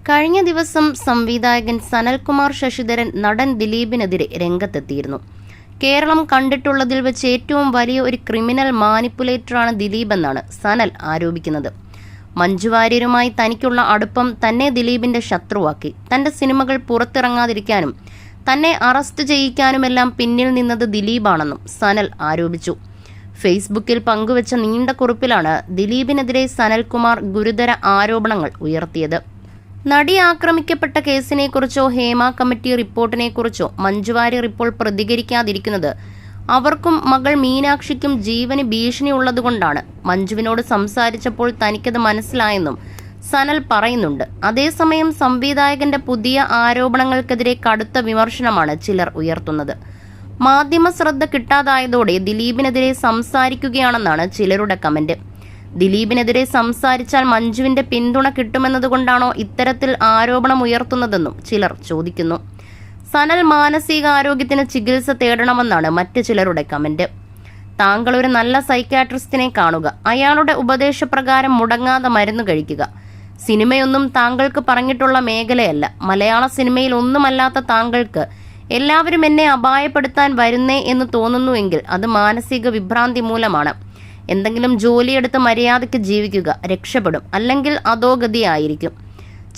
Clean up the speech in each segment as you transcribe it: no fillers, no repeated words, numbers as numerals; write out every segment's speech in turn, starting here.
കഴിഞ്ഞ ദിവസം സംവിധായകൻ സനൽകുമാർ ശശിധരൻ നടൻ ദിലീപിനെതിരെ രംഗത്തെത്തിയിരുന്നു. കേരളം കണ്ടിട്ടുള്ളതിൽ വെച്ച് ഏറ്റവും വലിയ ഒരു ക്രിമിനൽ മാനിപ്പുലേറ്ററാണ് ദിലീപ് എന്നാണ് സനൽ ആരോപിക്കുന്നത്. മഞ്ജു വാര്യരുമായി തനിക്കുള്ള അടുപ്പം തന്നെ ദിലീപിന്റെ ശത്രുവാക്കി. തന്റെ സിനിമകൾ പുറത്തിറങ്ങാതിരിക്കാനും തന്നെ അറസ്റ്റ് ചെയ്യിക്കാനുമെല്ലാം പിന്നിൽ നിന്നത് ദിലീപാണെന്നും സനൽ ആരോപിച്ചു. ഫേസ്ബുക്കിൽ പങ്കുവച്ച നീണ്ട കുറിപ്പിലാണ് ദിലീപിനെതിരെ സനൽകുമാർ ഗുരുതര ആരോപണങ്ങൾ ഉയർത്തിയത്. നടി ആക്രമിക്കപ്പെട്ട കേസിനെക്കുറിച്ചോ ഹേമ കമ്മിറ്റി റിപ്പോർട്ടിനെക്കുറിച്ചോ മഞ്ജു വാര്യർ ഇപ്പോൾ പ്രതികരിക്കാതിരിക്കുന്നത് അവർക്കും മകൾ മീനാക്ഷിക്കും ജീവന് ഭീഷണി ഉള്ളതുകൊണ്ടാണ്. മഞ്ജുവിനോട് സംസാരിച്ചപ്പോൾ തനിക്കത് മനസ്സിലായെന്നും സനൽ പറയുന്നുണ്ട്. അതേസമയം സംവിധായകന്റെ പുതിയ ആരോപണങ്ങൾക്കെതിരെ കടുത്ത വിമർശനമാണ് ചിലർ ഉയർത്തുന്നത്. മാധ്യമ ശ്രദ്ധ കിട്ടാതായതോടെ ദിലീപിനെതിരെ സംസാരിക്കുകയാണെന്നാണ് ചിലരുടെ കമന്റ്. ദിലീപിനെതിരെ സംസാരിച്ചാൽ മഞ്ജുവിന്റെ പിന്തുണ കിട്ടുമെന്നതുകൊണ്ടാണോ ഇത്തരത്തിൽ ആരോപണം ഉയർത്തുന്നതെന്നും ചിലർ ചോദിക്കുന്നു. സനൽ മാനസികാരോഗ്യത്തിന് ചികിത്സ തേടണമെന്നാണ് മറ്റ് ചിലരുടെ കമന്റ്. താങ്കൾ ഒരു നല്ല സൈക്യാട്രിസ്റ്റിനെ കാണുക, അയാളുടെ ഉപദേശപ്രകാരം മുടങ്ങാതെ മരുന്ന് കഴിക്കുക. സിനിമയൊന്നും താങ്കൾക്ക് പറഞ്ഞിട്ടുള്ള മേഖലയല്ല. മലയാള സിനിമയിൽ ഒന്നുമല്ലാത്ത താങ്കൾക്ക് എല്ലാവരും എന്നെ അപായപ്പെടുത്താൻ വരുന്നേ എന്ന് തോന്നുന്നുവെങ്കിൽ അത് മാനസിക വിഭ്രാന്തി മൂലമാണ്. എന്തെങ്കിലും ജോലിയെടുത്ത് മര്യാദയ്ക്ക് ജീവിക്കുക, രക്ഷപ്പെടും. അല്ലെങ്കിൽ അധോഗതിയായിരിക്കും.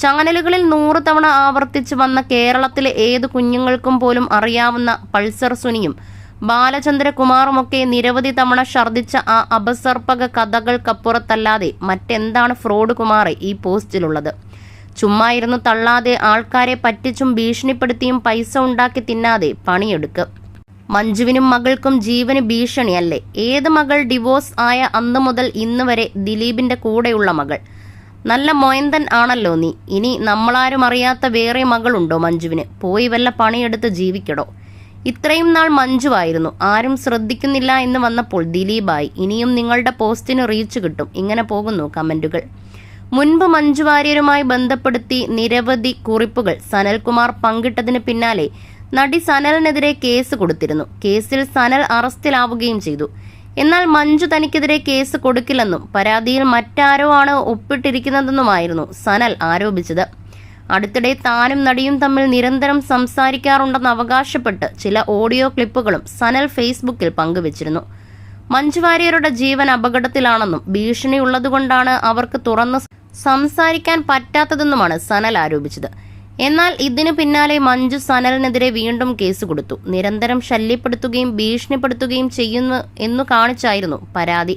ചാനലുകളിൽ 100 തവണ ആവർത്തിച്ചു വന്ന കേരളത്തിലെ ഏത് കുഞ്ഞുങ്ങൾക്കും പോലും അറിയാവുന്ന പൾസർ സുനിയും ബാലചന്ദ്രകുമാറുമൊക്കെ നിരവധി തവണ ഛർദിച്ച ആ അപസർപ്പക കഥകൾക്കപ്പുറത്തല്ലാതെ മറ്റെന്താണ് ഫ്രോഡ് കുമാറെ ഈ പോസ്റ്റിലുള്ളത്? ചുമ്മാ ഇരുന്ന് തള്ളാതെ ആൾക്കാരെ പറ്റിച്ചും ഭീഷണിപ്പെടുത്തിയും പൈസ ഉണ്ടാക്കി തിന്നാതെ പണിയെടുക്കുക. മഞ്ജുവിനും മകൾക്കും ജീവന് ഭീഷണിയല്ലേ? ഏത് മകൾ ഡിവോഴ്സ് ആയ അന്ന് മുതൽ ഇന്ന് വരെ ദിലീപിന്റെ കൂടെയുള്ള മകൾ? നല്ല മൊയന്തൻ ആണല്ലോ നീ. ഇനി നമ്മളാരും അറിയാത്ത വേറെ മകളുണ്ടോ മഞ്ജുവിന്? പോയി വല്ല പണിയെടുത്ത് ജീവിക്കടോ. ഇത്രയും നാൾ മഞ്ജുവായിരുന്നു, ആരും ശ്രദ്ധിക്കുന്നില്ല എന്ന് വന്നപ്പോൾ ദിലീപായി. ഇനിയും നിങ്ങളുടെ പോസ്റ്റിന് റീച്ച് കിട്ടും. ഇങ്ങനെ പോകുന്നു കമന്റുകൾ. മുൻപ് മഞ്ജു വാര്യരുമായി ബന്ധപ്പെടുത്തി നിരവധി കുറിപ്പുകൾ സനൽകുമാർ പങ്കിട്ടതിന് പിന്നാലെ നടി സനലിനെതിരെ കേസ് കൊടുത്തിരുന്നു. കേസിൽ സനൽ അറസ്റ്റിലാവുകയും ചെയ്തു. എന്നാൽ മഞ്ജു തനിക്കെതിരെ കേസ് കൊടുക്കില്ലെന്നും പരാതിയിൽ മറ്റാരോ ആണ് ഒപ്പിട്ടിരിക്കുന്നതെന്നുമായിരുന്നു സനൽ ആരോപിച്ചത്. അടുത്തിടെ താനും നടിയും തമ്മിൽ നിരന്തരം സംസാരിക്കാറുണ്ടെന്ന് അവകാശപ്പെട്ട് ചില ഓഡിയോ ക്ലിപ്പുകളും സനൽ ഫേസ്ബുക്കിൽ പങ്കുവച്ചിരുന്നു. മഞ്ജു വാര്യരുടെ ജീവൻ അപകടത്തിലാണെന്നും ഭീഷണിയുള്ളതുകൊണ്ടാണ് അവർക്ക് തുറന്ന് സംസാരിക്കാൻ പറ്റാത്തതെന്നുമാണ് സനൽ ആരോപിച്ചത്. എന്നാൽ ഇതിനു പിന്നാലെ മഞ്ജു സനലിനെതിരെ വീണ്ടും കേസ് കൊടുത്തു. നിരന്തരം ശല്യപ്പെടുത്തുകയും ഭീഷണിപ്പെടുത്തുകയും ചെയ്യുന്നു എന്നു കാണിച്ചായിരുന്നു പരാതി.